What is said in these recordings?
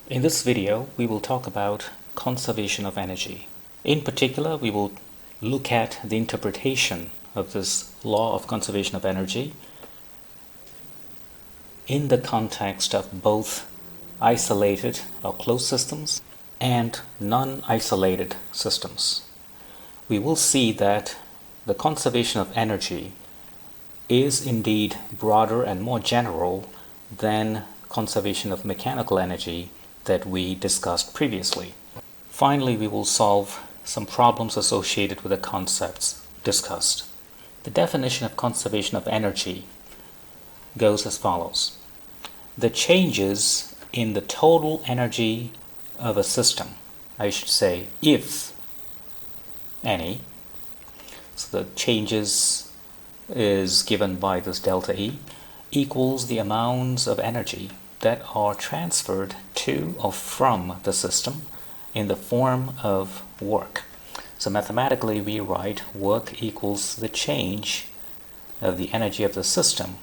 In this video, we will talk about conservation of energy. In particular, we will look at the interpretation of this law of conservation of energy in the context of both isolated or closed systems and non-isolated systems. We will see that the conservation of energy is indeed broader and more general than conservation of mechanical energy that we discussed previously. Finally, we will solve some problems associated with the concepts discussed. The definition of conservation of energy goes as follows. The changes in the total energy of a system, I should say, if any, so the changes is given by this delta E, equals the amounts of energy that are transferred to or from the system in the form of work. So mathematically we write work equals the change of the energy of the system.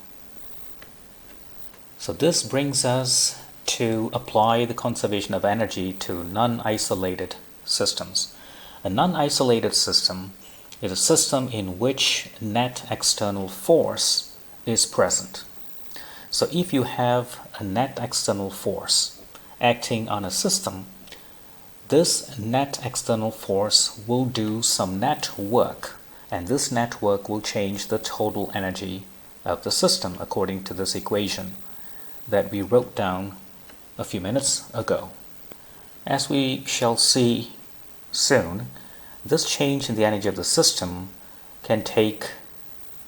So this brings us to apply the conservation of energy to non-isolated systems. A non-isolated system is a system in which net external force is present. So if you have a net external force acting on a system, this net external force will do some net work, and this net work will change the total energy of the system according to this equation that we wrote down a few minutes ago. As we shall see soon, this change in the energy of the system can take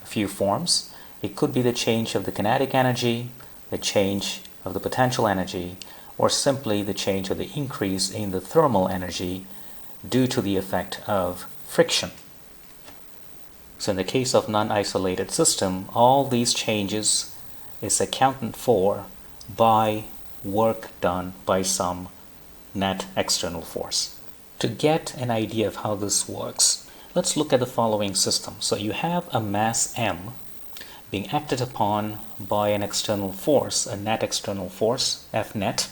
a few forms. It could be the change of the kinetic energy, the change of the potential energy, or simply the change of the increase in the thermal energy due to the effect of friction. So in the case of non-isolated system, all these changes is accounted for by work done by some net external force. To get an idea of how this works, let's look at the following system. So you have a mass M being acted upon by an external force, a net external force, F net.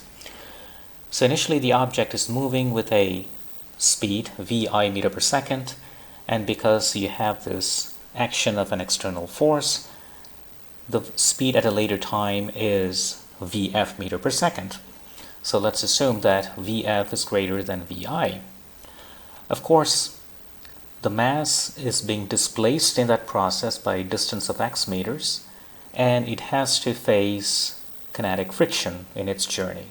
So initially the object is moving with a speed, VI meter per second, and because you have this action of an external force, the speed at a later time is VF meter per second. So let's assume that VF is greater than VI. Of course, the mass is being displaced in that process by a distance of x meters, and it has to face kinetic friction in its journey.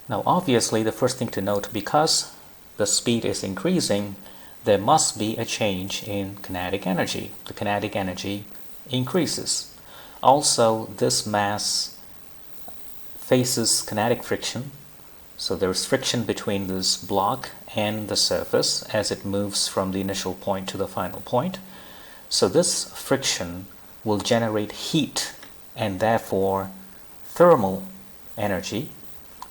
Now obviously the first thing to note, because the speed is increasing, there must be a change in kinetic energy. The kinetic energy increases. Also, this mass faces kinetic friction, so there's friction between this block and the surface as it moves from the initial point to the final point. So this friction will generate heat and therefore thermal energy.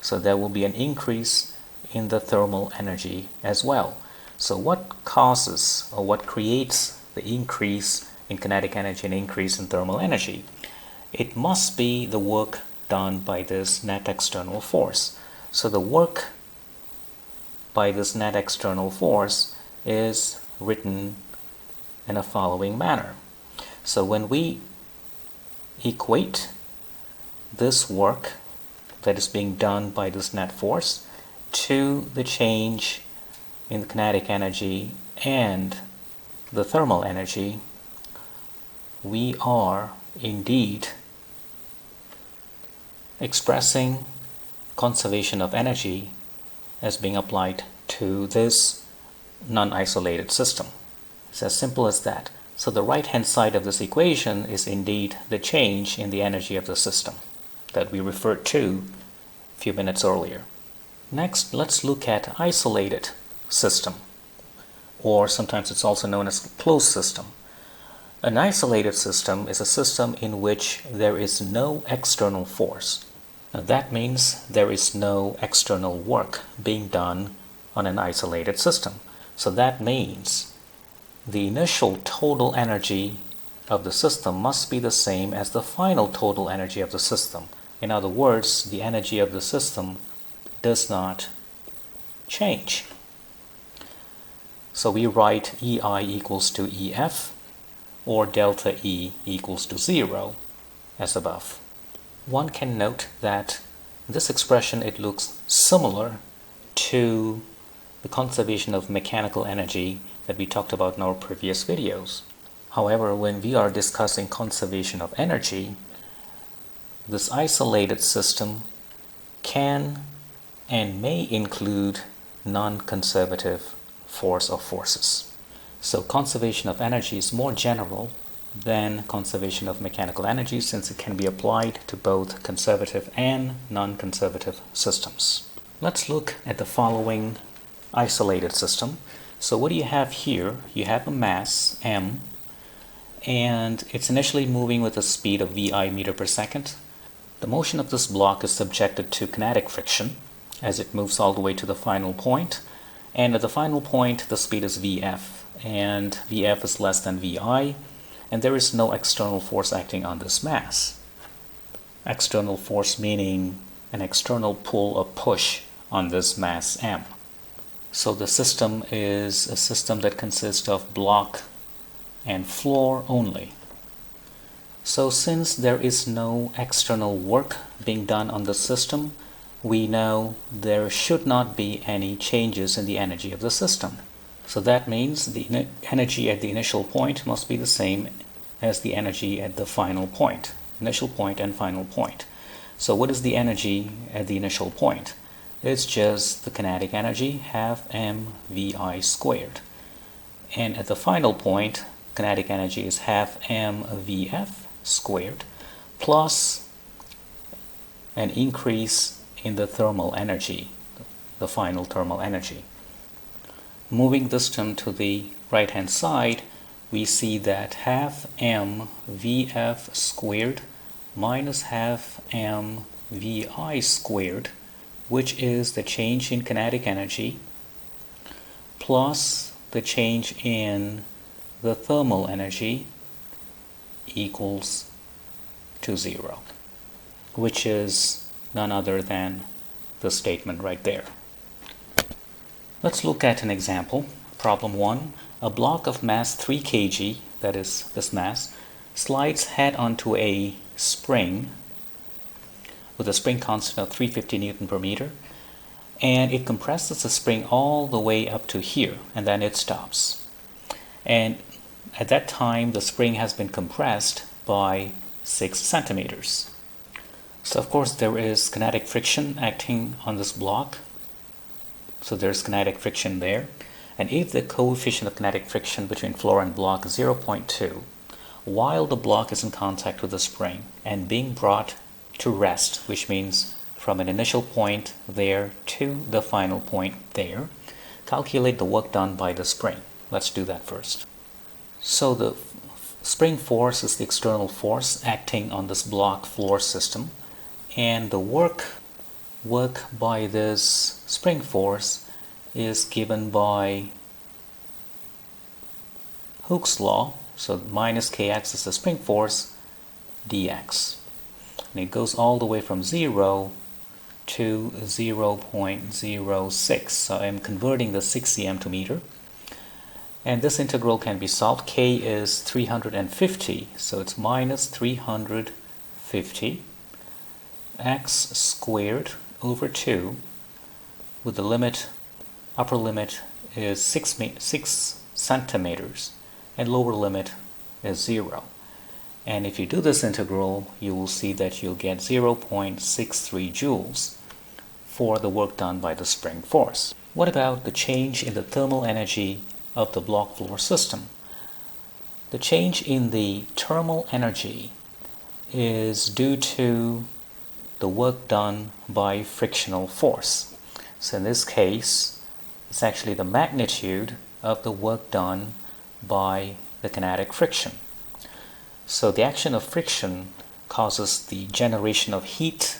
So there will be an increase in the thermal energy as well. So what causes or what creates the increase in kinetic energy and increase in thermal energy? It must be the work done by this net external force. So the work by this net external force is written in a following manner. So when we equate this work that is being done by this net force to the change in the kinetic energy and the thermal energy, we are indeed expressing conservation of energy as being applied to this non-isolated system. It's as simple as that. So the right-hand side of this equation is indeed the change in the energy of the system that we referred to a few minutes earlier. Next, let's look at isolated system, or sometimes it's also known as closed system. An isolated system is a system in which there is no external force. Now that means there is no external work being done on an isolated system. So that means the initial total energy of the system must be the same as the final total energy of the system. In other words, the energy of the system does not change. So we write EI equals to EF, or delta E equals to 0 as above. One can note that this expression, it looks similar to the conservation of mechanical energy that we talked about in our previous videos. However, when we are discussing conservation of energy, this isolated system can and may include non-conservative force or forces. So conservation of energy is more general than conservation of mechanical energy, since it can be applied to both conservative and non-conservative systems. Let's look at the following isolated system. So what do you have here? You have a mass m, and it's initially moving with a speed of vi meter per second. The motion of this block is subjected to kinetic friction as it moves all the way to the final point, and at the final point the speed is vf, and vf is less than vi, and there is no external force acting on this mass. External force meaning an external pull or push on this mass m. So the system is a system that consists of block and floor only. So since there is no external work being done on the system, we know there should not be any changes in the energy of the system. So that means the energy at the initial point must be the same as the energy at the final point, initial point and final point. So what is the energy at the initial point? It's just the kinetic energy, half mvi squared. And at the final point, kinetic energy is half mvf squared plus an increase in the thermal energy, the final thermal energy. Moving this term to the right hand side, we see that half mvf squared minus half mvi squared, which is the change in kinetic energy plus the change in the thermal energy, equals to 0, which is none other than the statement right there. Let's look at an example. Problem 1. A block of mass 3 kg, that is this mass, slides head onto a spring with a spring constant of 350 Newton per meter, and it compresses the spring all the way up to here, and then it stops. And at that time, the spring has been compressed by 6 centimeters. So of course there is kinetic friction acting on this block. So there's kinetic friction there. And if the coefficient of kinetic friction between floor and block is 0.2, while the block is in contact with the spring and being brought to rest, which means from an initial point there to the final point there, calculate the work done by the spring. Let's do that first. So the spring force is the external force acting on this block floor system, and the work by this spring force is given by Hooke's law. So minus kx is the spring force dx, and it goes all the way from 0 to 0.06. So I'm converting the 6 cm to meter. And this integral can be solved. K is 350, so it's minus 350 x squared over 2, with the limit, upper limit is 6 centimeters, and lower limit is 0. And if you do this integral, you will see that you'll get 0.63 joules for the work done by the spring force. What about the change in the thermal energy of the block floor system? The change in the thermal energy is due to the work done by frictional force. So in this case, it's actually the magnitude of the work done by the kinetic friction. So the action of friction causes the generation of heat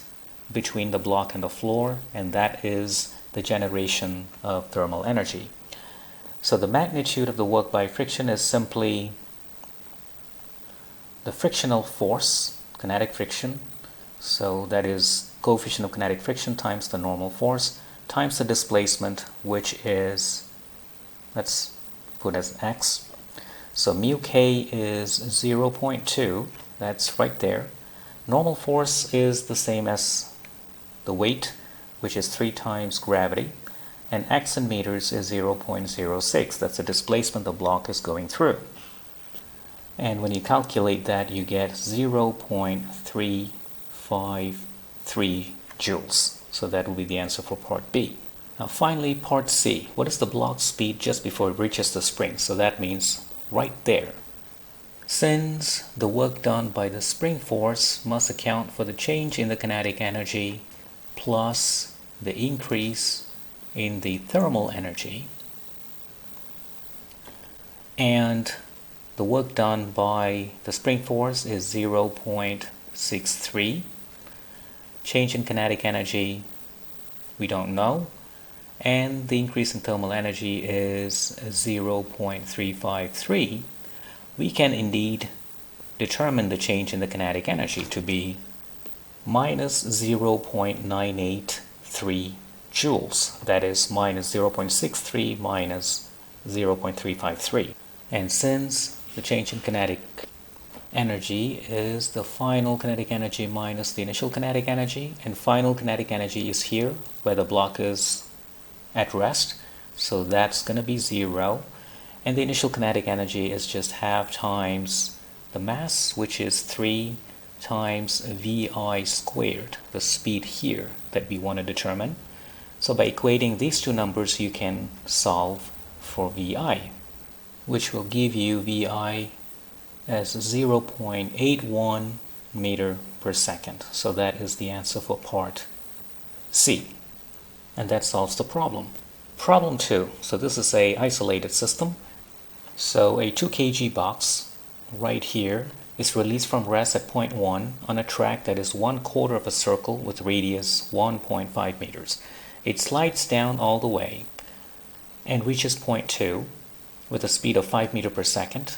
between the block and the floor, and that is the generation of thermal energy. So the magnitude of the work by friction is simply the frictional force, kinetic friction. So that is coefficient of kinetic friction times the normal force times the displacement, which is, let's put as x. So mu k is 0.2, that's right there. Normal force is the same as the weight, which is 3 times gravity, and x in meters is 0.06. That's the displacement the block is going through. And when you calculate that, you get 0.353 joules. So that will be the answer for part B. Now finally, part C. What is the block speed just before it reaches the spring? So that means right there. Since the work done by the spring force must account for the change in the kinetic energy plus the increase in the thermal energy, and the work done by the spring force is 0.63. Change in kinetic energy we don't know, and the increase in thermal energy is 0.353. We can indeed determine the change in the kinetic energy to be minus 0.983 joules. That is minus 0.63 minus 0.353. And since the change in kinetic energy is the final kinetic energy minus the initial kinetic energy, and final kinetic energy is here where the block is at rest, so that's going to be 0, and the initial kinetic energy is just half times the mass, which is 3 times vi squared, the speed here that we want to determine. So by equating these two numbers, you can solve for vi, which will give you vi as 0.81 meter per second. So that is the answer for part C. And that solves the problem. Problem 2. So this is a isolated system. So a 2 kg box right here is released from rest at point 1 on a track that is 1/4 of a circle with radius 1.5 meters. It slides down all the way and reaches point 2 with a speed of 5 meters per second.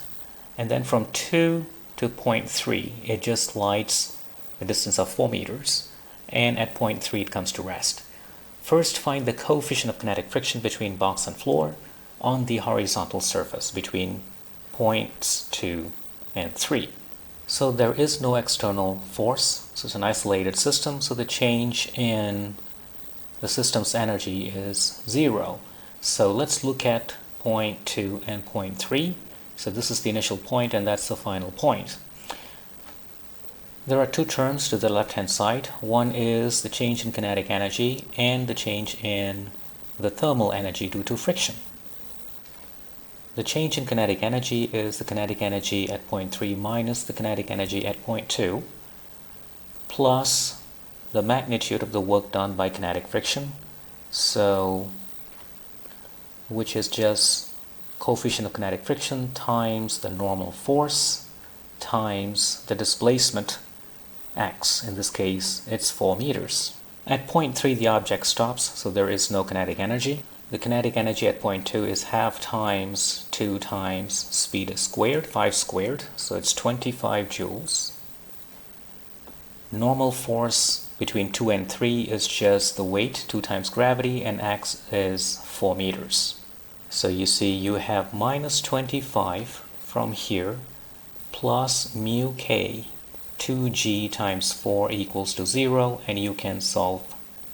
And then from 2 to point 3, it just slides a distance of 4 meters. And at point 3, it comes to rest. First, find the coefficient of kinetic friction between box and floor on the horizontal surface between points 2 and 3. So there is no external force, so it's an isolated system, so the change in the system's energy is 0. So let's look at point 2 and point 3. So this is the initial point and that's the final point. There are two terms to the left-hand side. One is the change in kinetic energy and the change in the thermal energy due to friction. The change in kinetic energy is the kinetic energy at point 3 minus the kinetic energy at point 2 plus the magnitude of the work done by kinetic friction, so which is just coefficient of kinetic friction times the normal force times the displacement x. In this case, it's 4 meters. At point 3, the object stops, so there is no kinetic energy. The kinetic energy at point 2 is half times 2 times speed squared, 5 squared, so it's 25 joules. Normal force between 2 and 3 is just the weight, 2 times gravity, and x is 4 meters. So you see you have minus 25 from here plus mu k, 2g times 4 equals to 0, and you can solve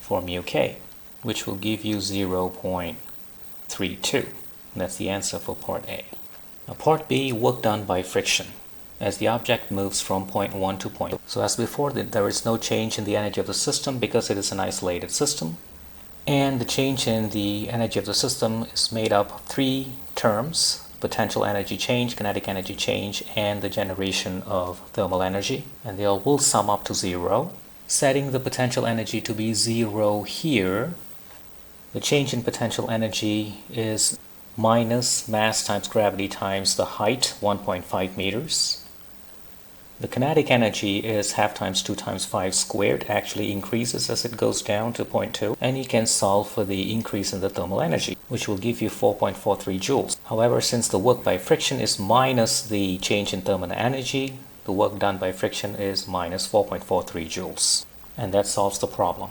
for mu k, which will give you 0.32. That's the answer for part A. Now part B, work done by friction as the object moves from point 1 to point 2. So as before, there is no change in the energy of the system because it is an isolated system. And the change in the energy of the system is made up of 3 terms: potential energy change, kinetic energy change, and the generation of thermal energy. And they all will sum up to 0. Setting the potential energy to be 0 here, the change in potential energy is minus mass times gravity times the height, 1.5 meters. The kinetic energy is half times 2 times 5 squared, actually increases as it goes down to point 2, and you can solve for the increase in the thermal energy, which will give you 4.43 joules. However, since the work by friction is minus the change in thermal energy, the work done by friction is minus 4.43 joules. and that solves the problem.